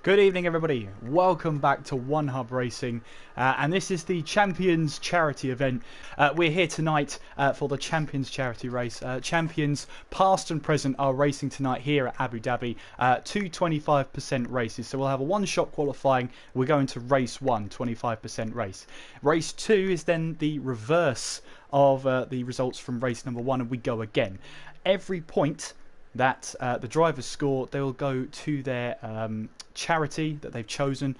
Good evening, everybody. Welcome back to One Hub Racing, and this is the Champions Charity event. We're here tonight for the Champions Charity race. Champions past and present are racing tonight here at Abu Dhabi. Two 25% races, so we'll have a one-shot qualifying. We're going to race one, 25% race. Race two is then the reverse of the results from race number one, and we go again. Every point that the drivers score, they will go to their charity that they've chosen.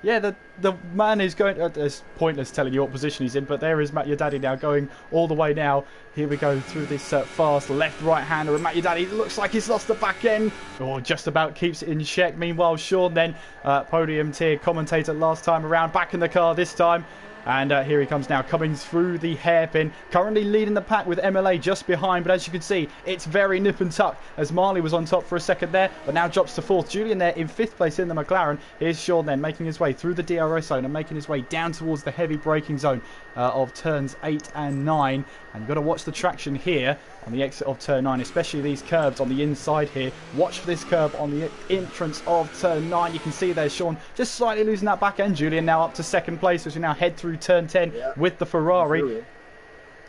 Yeah, the man is going. It's pointless telling you what position he's in, but there is Matt Your Daddy now going all the way now. Here we go through this fast left-right hander, and Matt Your Daddy looks like he's lost the back end, or just about keeps it in check. Meanwhile, Sean then, Podium Tier commentator last time around, back in the car this time. And here he comes now, coming through the hairpin. Currently leading the pack with MLA just behind. But as you can see, it's very nip and tuck as Marley was on top for a second there. But now drops to fourth. Julian there in fifth place in the McLaren. Here's Sean then making his way through the DRS zone and making his way down towards the heavy braking zone of turns 8 and 9. And you've got to watch the traction here on the exit of turn 9, especially these curbs on the inside here. Watch for this curb on the entrance of turn 9. You can see there's Sean just slightly losing that back end. Julian now up to second place as we now head through turn 10 with the Ferrari.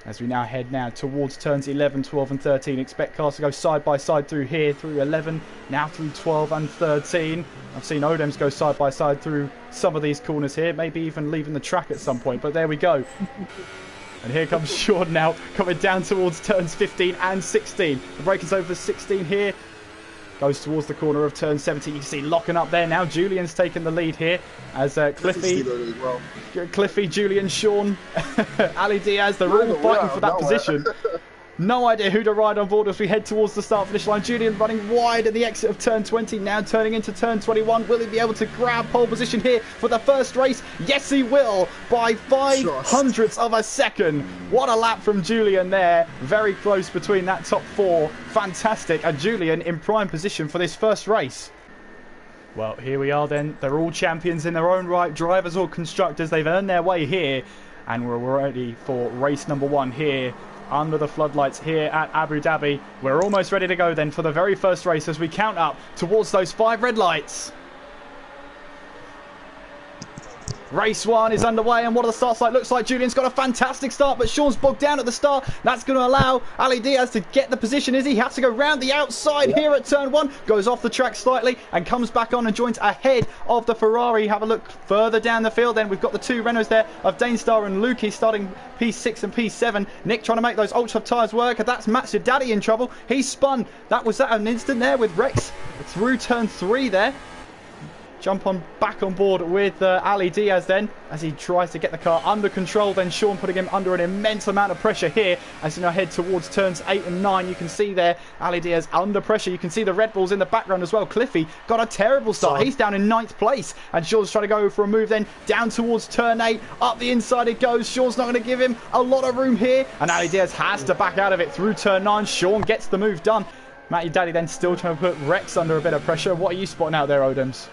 As we now head now towards turns 11, 12 and 13. Expect cars to go side by side through here, through 11, now through 12 and 13. I've seen Odems go side by side through some of these corners here, maybe even leaving the track at some point, but there we go. And here comes Sean now, coming down towards turns 15 and 16. The brake is over 16 here. Goes towards the corner of turn 17. You can see locking up there now. Julian's taking the lead here as Cliffy, Julian, Sean, Ali Diaz, they're all fighting for that position. No idea who to ride on board as we head towards the start-finish line. Julian running wide at the exit of turn 20, now turning into turn 21. Will he be able to grab pole position here for the first race? Yes, he will, by 0.05 of a second. What a lap from Julian there. Very close between that top four. Fantastic. And Julian in prime position for this first race. Well, here we are then. They're all champions in their own right. Drivers or constructors, they've earned their way here. And we're ready for race number one here under the floodlights here at Abu Dhabi. We're almost ready to go then for the very first race as we count up towards those 5 red lights. Race one is underway, and what the start site looks like. Julian's got a fantastic start, but Sean's bogged down at the start. That's going to allow Ali Diaz to get the position. He has to go round the outside here at turn 1. Goes off the track slightly and comes back on and joins ahead of the Ferrari. Have a look further down the field then. We've got the two Renaults there of Danestar and Lukey starting P6 and P7. Nick trying to make those ultra tyres work. That's Matt Your Daddy in trouble. He's spun. That was at an instant there with Rex through turn 3 there. Jump on back on board with Ali Diaz then as he tries to get the car under control. Then Sean putting him under an immense amount of pressure here as you now head towards turns 8 and 9. You can see there Ali Diaz under pressure. You can see the Red Bulls in the background as well. Cliffy got a terrible start. He's down in 9th place and Sean's trying to go for a move then down towards turn 8. Up the inside it goes. Sean's not going to give him a lot of room here and Ali Diaz has to back out of it through turn 9. Sean gets the move done. Matt Your Daddy then still trying to put Rex under a bit of pressure. What are you spotting out there, Odems?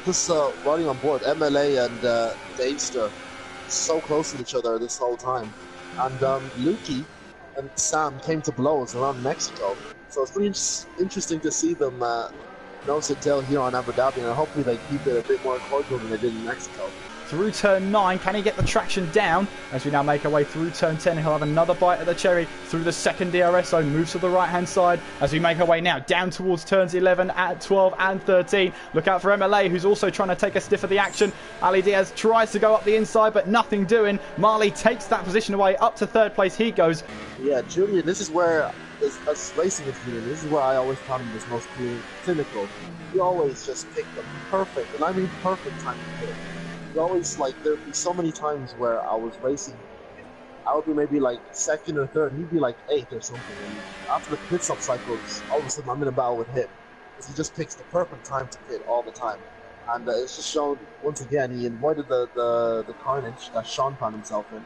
Just running on board, MLA and Davester so close to each other this whole time. And Lukey and Sam came to blows around Mexico. So it's pretty interesting to see them nose to tail here on Abu Dhabi, and hopefully they keep it a bit more cordial than they did in Mexico. Through turn 9, can he get the traction down? As we now make our way through turn 10, he'll have another bite at the cherry through the second DRS zone, moves to the right hand side as we make our way now down towards turns 11, at 12 and 13. Look out for MLA, who's also trying to take a sniff of the action. Ali Diaz tries to go up the inside, but nothing doing. Marley takes that position away, up to 3rd place he goes. Yeah, Julian, this is where, as racing with Julian, this is where I always found him was most clinical. He always just picked the perfect, and I mean perfect time to hit. Always, like, there'd be so many times where I was racing, I would be maybe like 2nd or 3rd, he'd be like 8th or something, and after the pit stop cycles, all of a sudden I'm in a battle with him, because he just picks the perfect time to pit all the time, and it's just shown, once again, he avoided the carnage that Sean found himself in.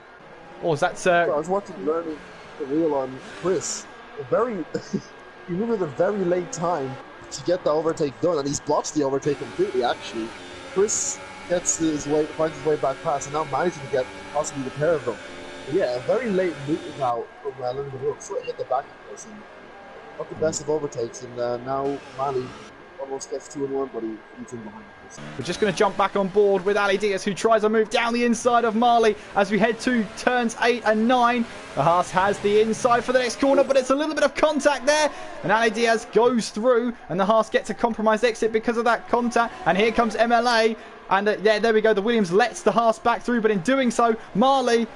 Oh, is that, So I was watching learning the wheel on Chris, he moved at a very late time to get the overtake done, and he's blotched the overtake completely, actually. Chris finds his way back past, and now managing to get possibly the pair of them. But yeah, a very late move out from learning the wheel. So it hit the back of this and got the best of overtakes, and now Mali almost gets 2 and 1, but he's in behind. We're just going to jump back on board with Ali Diaz, who tries a move down the inside of Marley as we head to turns 8 and 9. The Haas has the inside for the next corner, but it's a little bit of contact there. And Ali Diaz goes through, and the Haas gets a compromised exit because of that contact. And here comes MLA. And yeah, there we go. The Williams lets the Haas back through, but in doing so, Marley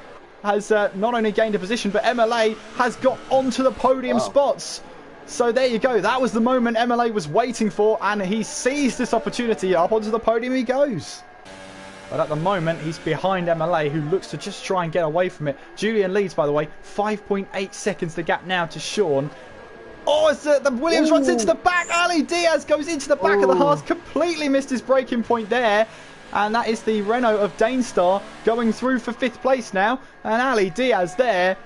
has not only gained a position, but MLA has got onto the podium spots. So there you go. That was the moment MLA was waiting for, and he seized this opportunity. Up onto the podium he goes. But at the moment, he's behind MLA, who looks to just try and get away from it. Julian leads, by the way. 5.8 seconds the gap now to Sean. Oh, as the Williams runs into the back. Ali Diaz goes into the back of the Haas. Completely missed his braking point there. And that is the Renault of Danestar going through for 5th place now. And Ali Diaz there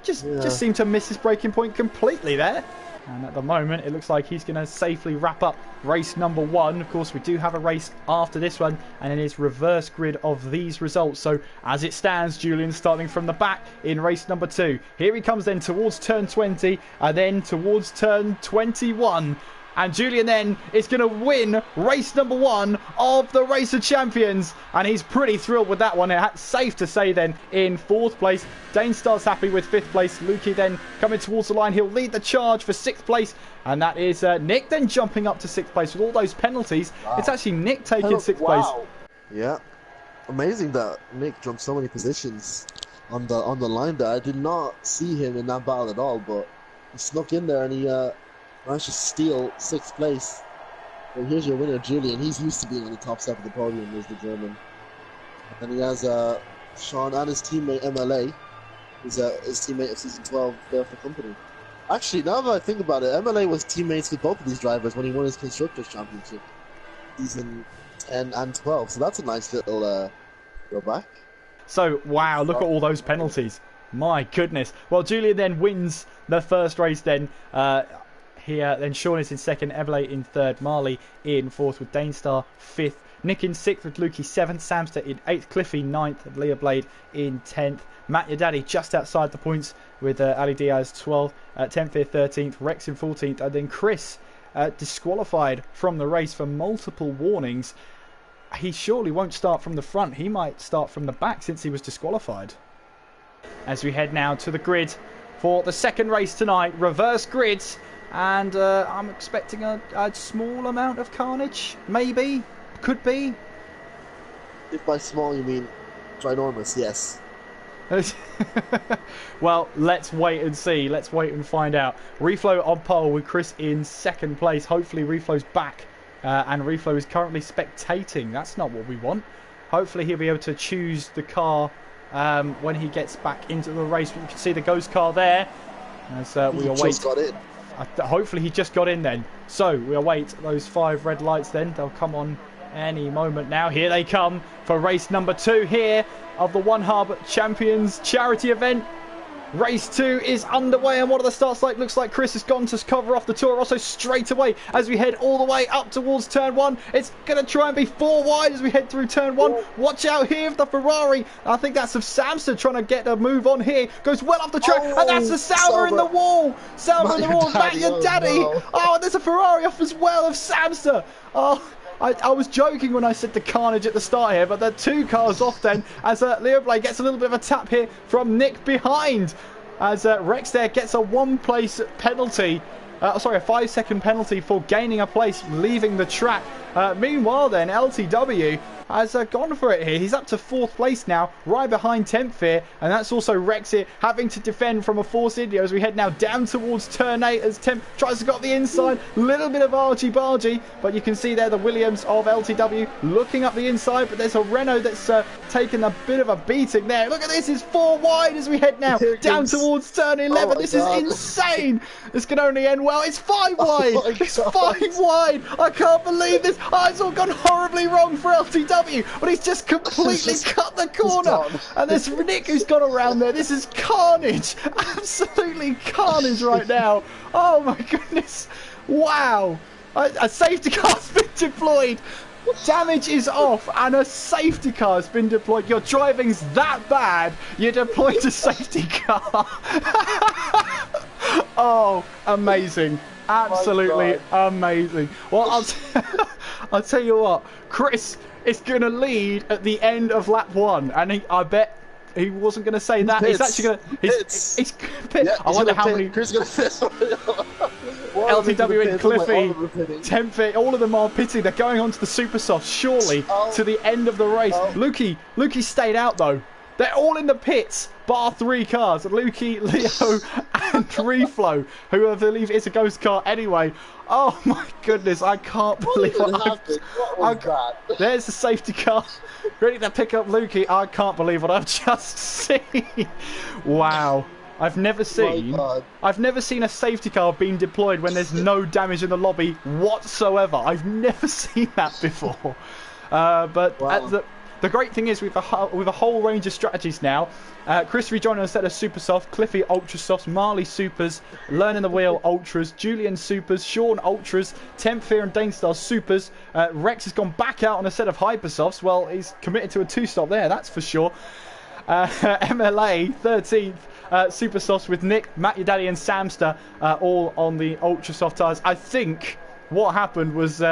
just seemed to miss his braking point completely there. And at the moment, it looks like he's going to safely wrap up race number 1. Of course, we do have a race after this one, and it is reverse grid of these results. So as it stands, Julian's starting from the back in race number 2. Here he comes then towards turn 20, and then towards turn 21. And Julian then is going to win race number 1 of the Race of Champions. And he's pretty thrilled with that one. It's safe to say then in 4th place. Danestar's happy with 5th place. Lukey then coming towards the line. He'll lead the charge for 6th place. And that is Nick then jumping up to 6th place with all those penalties. Wow. It's actually Nick taking 6th place. Yeah. Amazing that Nick jumped so many positions on the line there. I did not see him in that battle at all, but he snuck in there and he managed to steal 6th place. Well, here's your winner, Julian. He's used to being on the top step of the podium, is the German. And he has Sean and his teammate MLA, who's his teammate of season 12 there for company. Actually, now that I think about it, MLA was teammates with both of these drivers when he won his Constructors' Championship, season 10 and 12. So that's a nice little go back. So, wow, look at all those penalties. My goodness. Well, Julian then wins the first race then. Here, then Sean is in 2nd, Everley in 3rd, Marley in 4th with Danestar 5th, Nick in 6th with Lukey 7th, Samster in 8th, Cliffy 9th, and Leah Blade in 10th. Matt Your Daddy just outside the points with Ali Diaz 12th, 10th here 13th, Rex in 14th, and then Chris disqualified from the race for multiple warnings. He surely won't start from the front. He might start from the back since he was disqualified. As we head now to the grid for the 2nd race tonight, reverse grids. And I'm expecting a small amount of carnage, maybe, could be. If by small you mean ginormous, yes. Well, let's wait and see. Let's wait and find out. Reflow on pole with Chris in 2nd place. Hopefully Reflow's back, and Reflow is currently spectating. That's not what we want. Hopefully he'll be able to choose the car when he gets back into the race. You can see the ghost car there as we await. Just got in. Hopefully he just got in then. So we await those 5 red lights then. They'll come on any moment now. Here they come for race number 2 here of the One Hub Champions charity event. Race 2 is underway, and what are the starts like? Looks like Chris has gone to cover off the tour. Also straight away as we head all the way up towards turn 1. It's going to try and be 4 wide as we head through turn 1. Watch out here of the Ferrari. I think that's of Samson trying to get a move on here. Goes well off the track, and that's the Sauber in the wall. Sauber in the wall. Matt Your Daddy. No. Oh, and there's a Ferrari off as well of Samster. Oh. I was joking when I said the carnage at the start here, but they're 2 cars off then as Leo Blade gets a little bit of a tap here from Nick behind as Rex there gets a 1-place penalty. Sorry, a 5-second penalty for gaining a place, leaving the track. Meanwhile then, LTW has gone for it here. He's up to 4th place now, right behind 10th here, and that's also Rex here having to defend from a Force India as we head now down towards turn 8 as Temp tries to go up the inside. Little bit of argy-bargy, but you can see there the Williams of LTW looking up the inside, but there's a Renault that's taken a bit of a beating there. Look at this, it's 4 wide as we head now down towards turn 11. This is insane. This can only end well. It's 5 wide. It's 5 wide. I can't believe this. Oh, it's all gone horribly wrong for LTW, but he's just completely cut the corner. And there's Nick who's gone around there. This is carnage. Absolutely carnage right now. Oh my goodness. Wow. A safety car's been deployed. Damage is off and a safety car has been deployed. Your driving's that bad, you deployed a safety car. Oh, amazing. Absolutely amazing. Well, I'll tell you what, Chris is going to lead at the end of lap 1, and I bet he wasn't going to say that. He's actually going to. He's pit. Yeah, I wonder how many. Chris is going to LTW and Cliffy, Tempfit, all of them are pitting. They're going on to the Super Soft, surely, to the end of the race. Lukey stayed out, though. They're all in the pits, bar 3 cars. Lukey, Leo, and Reflow, who I believe is a ghost car anyway. Oh my goodness, I can't believe There's the safety car ready to pick up Lukey. I can't believe what I've just seen. Wow. I've never seen a safety car being deployed when there's no damage in the lobby whatsoever. I've never seen that before. The great thing is with a whole range of strategies now. Chris rejoined on a set of Super Soft, Cliffy Ultra Softs, Marley Supers, Learning the Wheel Ultras, Julian Supers, Sean Ultras, Tempfear and Danestar Supers. Rex has gone back out on a set of Hyper Softs. Well, he's committed to a 2-stop there, that's for sure. MLA 13th Super Softs with Nick, Matt Your Daddy and Samster all on the Ultra Soft tyres. I think what happened was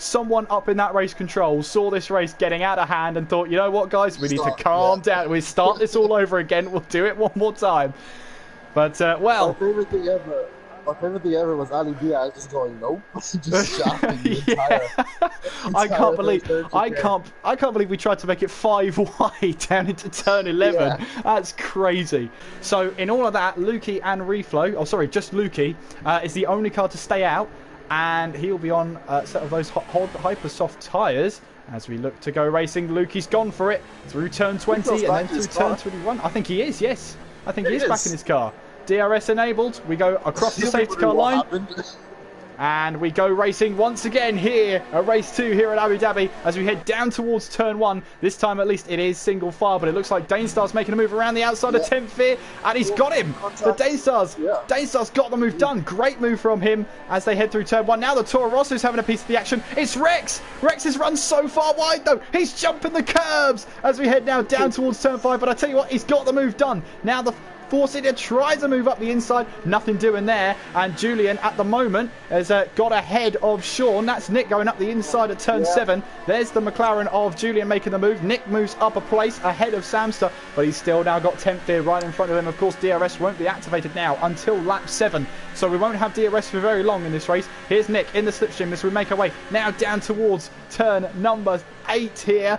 someone up in that race control saw this race getting out of hand and thought, you know what, guys, we need to calm down. We start this all over again. We'll do it one more time. But well, my favorite thing ever was Ali Diaz just going nope, just shouting the entire I can't believe we tried to make it 5 wide down into turn 11. Yeah. That's crazy. So in all of that, Lukey and Reflow, just Lukey, is the only car to stay out. And he'll be on a set of those hyper soft tyres as we look to go racing. Lukey's gone for it through turn 20 and then through turn 21. I think he is, yes. I think he is back in his car. DRS enabled. We go across the safety car line. And we go racing once again here at race 2 here at Abu Dhabi as we head down towards turn 1. This time at least it is single file, but it looks like Danestar's making a move around the outside of Tempfear, and he's got him. The Danestar's got the move done. Great move from him as they head through turn 1. Now the Toro Rosso's having a piece of the action. It's Rex. Rex has run so far wide though. He's jumping the curbs as we head now down towards turn 5, but I tell you what, he's got the move done. Now the Four-seater tries to move up the inside, nothing doing there, and Julian at the moment has got ahead of Sean. That's Nick going up the inside at turn 7. There's the McLaren of Julian making the move. Nick moves up a place ahead of Samster, but he's still now got Tempfear right in front of him. Of course, DRS won't be activated now until lap 7, so we won't have DRS for very long in this race. Here's Nick in the slipstream as we make our way now down towards turn number 8 here.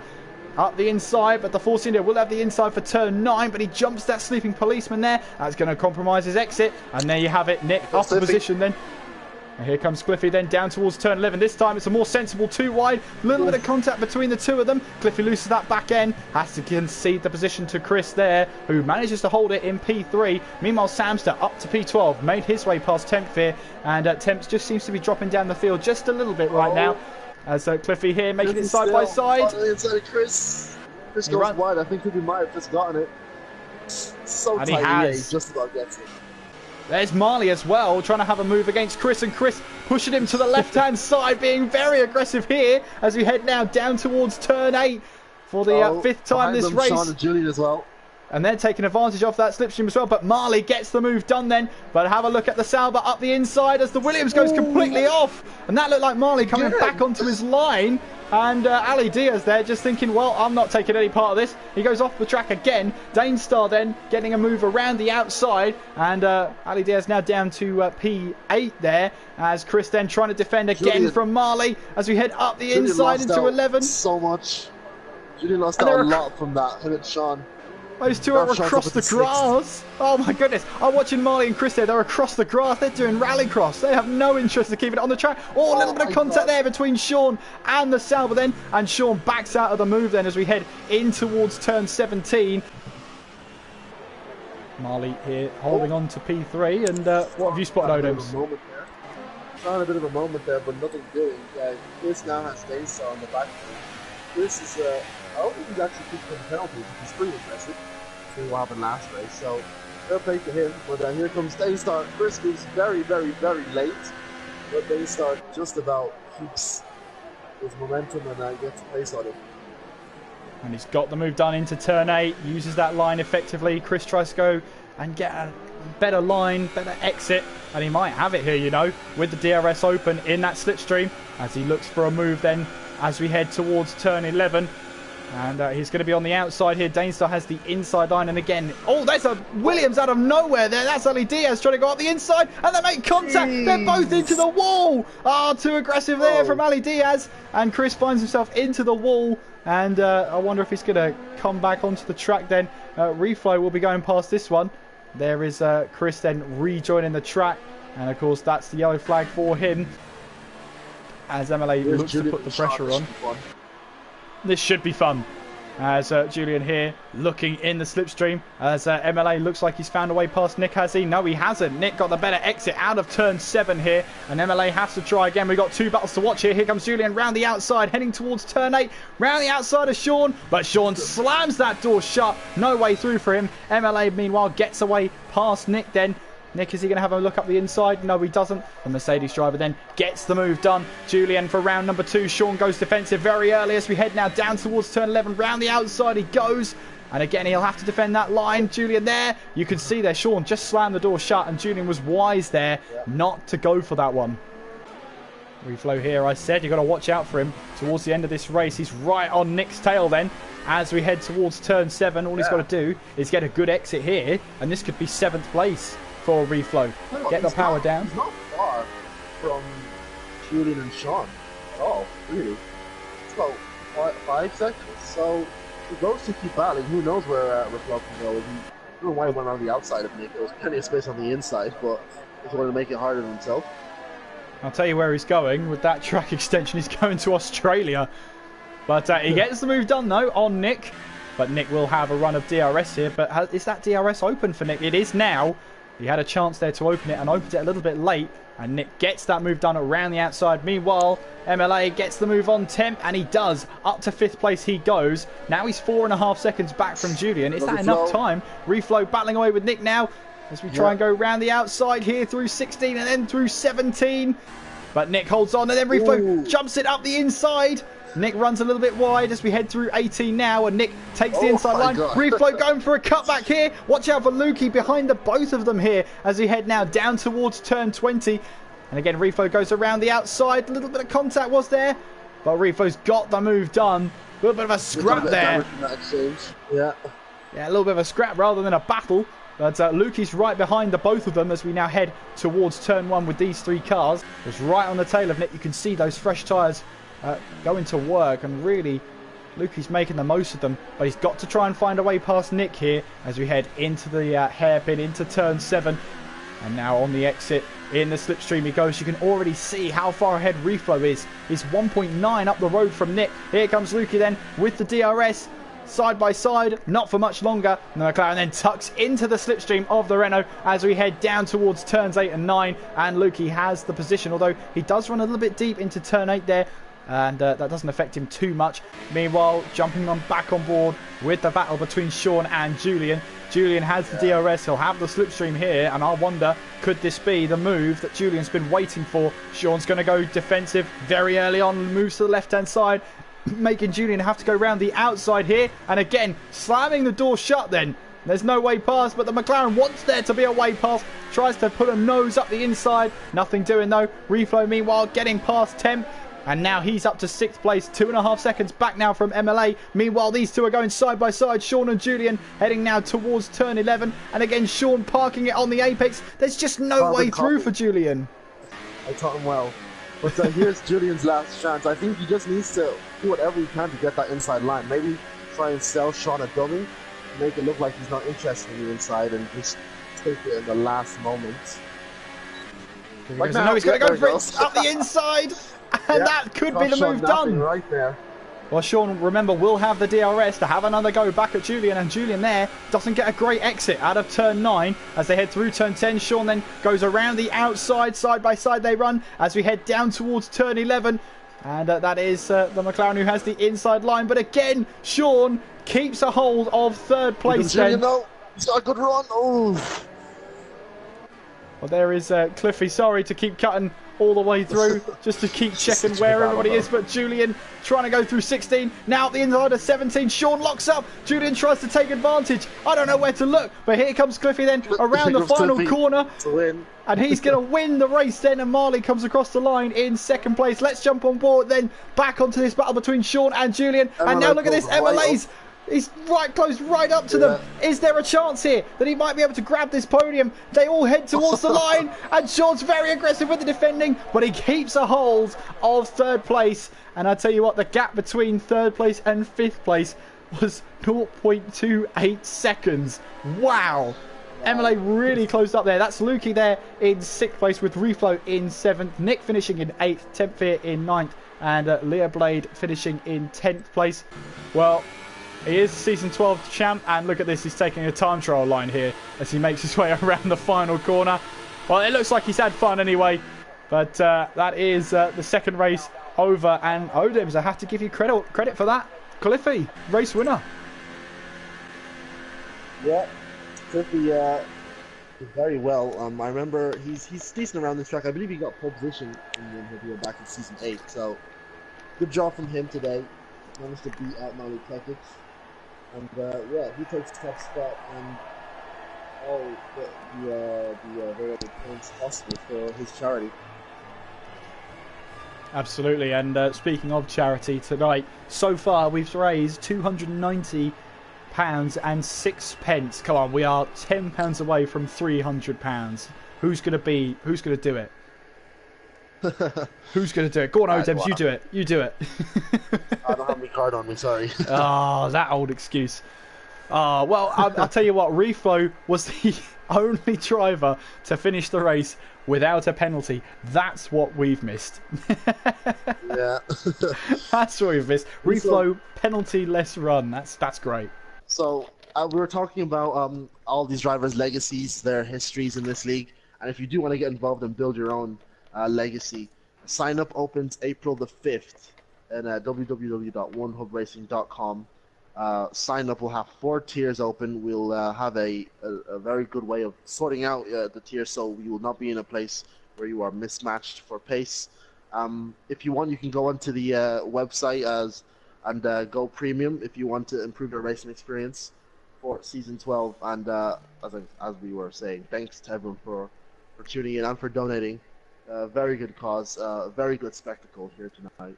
Up the inside, but the four-cylinder will have the inside for turn 9, but he jumps that sleeping policeman there. That's going to compromise his exit, and there you have it. Nick off the position then. And here comes Cliffy then down towards turn 11. This time it's a more sensible 2 wide. A little bit of contact between the two of them. Cliffy loses that back end. Has to concede the position to Chris there, who manages to hold it in P3. Meanwhile, Samster up to P12. Made his way past Tempfear, and Temps just seems to be dropping down the field just a little bit right now. As Cliffy here making it side by side. Chris goes wide. I think he might have just gotten it. So and tight, he just about gets it. There's Marley as well, trying to have a move against Chris, and Chris pushing him to the left-hand side, being very aggressive here as we head now down towards turn 8 for the 5th time this race. Sean and Julian as well. And they're taking advantage of that slipstream as well, but Marley gets the move done then. But have a look at the Sauber up the inside as the Williams goes completely off. And that looked like Marley coming back onto his line. And Ali Diaz there just thinking, well, I'm not taking any part of this. He goes off the track again. Danestar then getting a move around the outside. And Ali Diaz now down to P8 there. As Chris then trying to defend again from Marley as we head up the inside into 11. So much. Julian lost out a lot from that. Him and Sean. Those two are across the grass. Oh my goodness. I'm watching Marley and Chris there. They're across the grass. They're doing rallycross. They have no interest in keeping it on the track. Oh, a little bit of contact there between Sean and the Sauber then. And Sean backs out of the move then as we head in towards turn 17. Marley here holding on to P3. And what have you spotted, Odoms? Found a bit of a moment there, but nothing doing. Chris now has Danestar on the back. Chris is, I don't think he's actually kicked the penalty, which is pretty impressive. See what happened last race, so fair play to him. But here comes Danestar. Chris moves very, very, very late, but Danestar just about keeps his momentum and gets a place on it. And he's got the move done into turn 8, uses that line effectively. Chris tries to go and get a better line, better exit. And he might have it here, you know, with the DRS open in that slipstream as he looks for a move then as we head towards turn 11. And he's going to be on the outside here. Danestar has the inside line. And again, oh, there's a Williams out of nowhere there. That's Ali Diaz trying to go up the inside. And they make contact. Jeez. They're both into the wall. Ah, too aggressive there from Ali Diaz. And Chris finds himself into the wall. And I wonder if he's going to come back onto the track then. Reflow will be going past this one. There is Chris then rejoining the track. And of course, that's the yellow flag for him. As MLA looks to put the pressure on. This should be fun. As Julian here looking in the slipstream. As MLA looks like he's found a way past Nick, has he? No, he hasn't. Nick got the better exit out of turn 7 here. And MLA has to try again. We've got 2 battles to watch here. Here comes Julian round the outside, heading towards turn 8. Round the outside of Sean. But Sean slams that door shut. No way through for him. MLA, meanwhile, gets away past Nick then. Nick, is he going to have a look up the inside? No, he doesn't. The Mercedes driver then gets the move done. Julian for round number 2. Sean goes defensive very early as we head now down towards turn 11. Round the outside he goes. And again, he'll have to defend that line. Julian there. You can see there, Sean just slammed the door shut. And Julian was wise there not to go for that one. Reflow here, I said. You've got to watch out for him towards the end of this race. He's right on Nick's tail then. As we head towards turn 7, all he's got to do is get a good exit here. And this could be 7th place for Reflow. Get the power down. He's not far from Julian and Sean at all, really. It's about 5 seconds. So if those two keep battling, who knows where Reflow can go. I don't know why he went on the outside of Nick. There was plenty of space on the inside, but he wanted to make it harder on himself. I'll tell you where he's going with that track extension. He's going to Australia. But he gets the move done though on Nick. But Nick will have a run of DRS here. But is that DRS open for Nick? It is now. He had a chance there to open it and opened it a little bit late. And Nick gets that move done around the outside. Meanwhile, MLA gets the move on Temp. And he does. Up to 5th place he goes. Now he's 4.5 seconds back from Julian. Is that enough time? Reflow battling away with Nick now. As we try and go around the outside here through 16 and then through 17. But Nick holds on and then Reflow jumps it up the inside. Nick runs a little bit wide as we head through 18 now, and Nick takes the inside line. Reflow going for a cutback here. Watch out for Lukey behind the both of them here as we head now down towards turn 20. And again, Reflow goes around the outside. A little bit of contact was there, but Reflow's got the move done. A little bit of a scrap there. Yeah, a little bit of a scrap rather than a battle. But Lukey's right behind the both of them as we now head towards turn 1 with these 3 cars. Just right on the tail of Nick. You can see those fresh tyres going to work, and really Lukey's making the most of them, but he's got to try and find a way past Nick here as we head into the hairpin into turn 7. And now on the exit in the slipstream he goes. You can already see how far ahead Reflow is. He's 1.9 up the road from Nick. Here comes Lukey then with the DRS side by side, not for much longer. And the McLaren then tucks into the slipstream of the Renault as we head down towards turns 8 and 9, and Lukey has the position, although he does run a little bit deep into turn 8 there. And that doesn't affect him too much. Meanwhile, jumping back on board with the battle between Sean and Julian. Julian has the DRS. He'll have the slipstream here. And I wonder, could this be the move that Julian's been waiting for? Sean's going to go defensive very early on. Moves to the left-hand side, making Julian have to go round the outside here. And again, slamming the door shut then. There's no way past, but the McLaren wants there to be a way past. Tries to put a nose up the inside. Nothing doing though. Reflow, meanwhile, getting past Temp. And now he's up to 6th place, 2.5 seconds back now from MLA. Meanwhile, these two are going side by side. Sean and Julian heading now towards turn 11. And again, Sean parking it on the apex. There's just no way through for Julian. I taught him well. But here's Julian's last chance. I think he just needs to do whatever he can to get that inside line. Maybe try and sell Sean a dummy. Make it look like he's not interested in the inside and just take it in the last moment. Like now, he's going to go for it up the inside. And that could be the move done. Right there. Well, Sean, remember, will have the DRS to have another go back at Julian. And Julian there doesn't get a great exit out of turn 9 as they head through turn 10. Sean then goes around the outside, side by side they run as we head down towards turn 11. And that is the McLaren who has the inside line. But again, Sean keeps a hold of 3rd place. Julian, though, he's got a good run. Oh. Well, there is Cliffy. Sorry to keep cutting all the way through just to keep checking where everybody is. But Julian trying to go through 16. Now at the inside of 17. Sean locks up. Julian tries to take advantage. I don't know where to look. But here comes Cliffy then around the final corner. And he's going to win the race then. And Marley comes across the line in second place. Let's jump on board then. Back onto this battle between Sean and Julian. And now look at this. MLA's. He's right close, right up to them. Is there a chance here that he might be able to grab this podium? They all head towards the line, and Sean's very aggressive with the defending, but he keeps a hold of third place. And I tell you what, the gap between third place and fifth place was 0.28 seconds. Wow. MLA really closed up there. That's Lukey there in sixth place with Reflow in seventh. Nick finishing in eighth, Tempfear in ninth, and Leah Blade finishing in 10th place. Well, he is Season 12 champ, and look at this, he's taking a time trial line here as he makes his way around the final corner. Well, it looks like he's had fun anyway, but that is the second race over, and Odems, I have to give you credit for that. Cliffy, race winner. Yeah, Cliffy did very well. I remember he's decent around this track. I believe he got pole position in the back in Season 8, so good job from him today. Managed to beat out Molly Tactics. And yeah, he takes top spot and all the variable points possible for his charity. Absolutely, and speaking of charity tonight, so far we've raised £290 and 6p. Come on, we are £10 away from £300. Who's gonna do it? Who's going to do it? Go on, Odems, you do it. You do it. I don't have my card on me, sorry. Oh, that old excuse. Oh, well, I'll tell you what, Reflow was the only driver to finish the race without a penalty. That's what we've missed. Yeah. That's what we've missed. Reflow, penalty-less run. That's great. So, we were talking about all these drivers' legacies, their histories in this league. And if you do want to get involved and build your own legacy, sign up opens April the 5th at www.onehubracing.com. Sign up, we'll have 4 tiers open. We'll have a very good way of sorting out the tiers, so you will not be in a place where you are mismatched for pace. If you want, you can go onto the website and go premium if you want to improve your racing experience for Season 12. And as we were saying, thanks to everyone for tuning in and for donating. Very good cause, very good spectacle here tonight,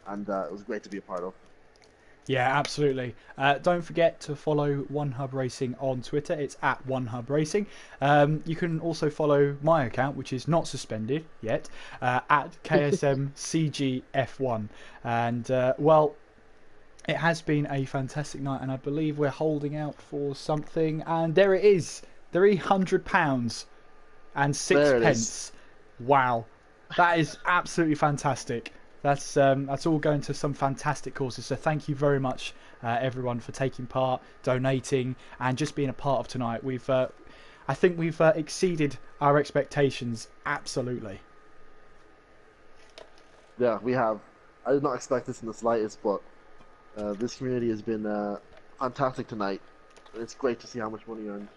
and it was great to be a part of. Yeah, absolutely. Don't forget to follow One Hub Racing on Twitter. It's at One Hub Racing. You can also follow my account, which is not suspended yet, at KSMCGF1. And well, it has been a fantastic night, and I believe we're holding out for something. And there it is, £300 and 6p. Wow, that is absolutely fantastic. That's all going to some fantastic causes. So thank you very much, everyone, for taking part, donating, and just being a part of tonight. I think we've exceeded our expectations. Absolutely. Yeah, we have. I did not expect this in the slightest, but this community has been fantastic tonight. It's great to see how much money you earned.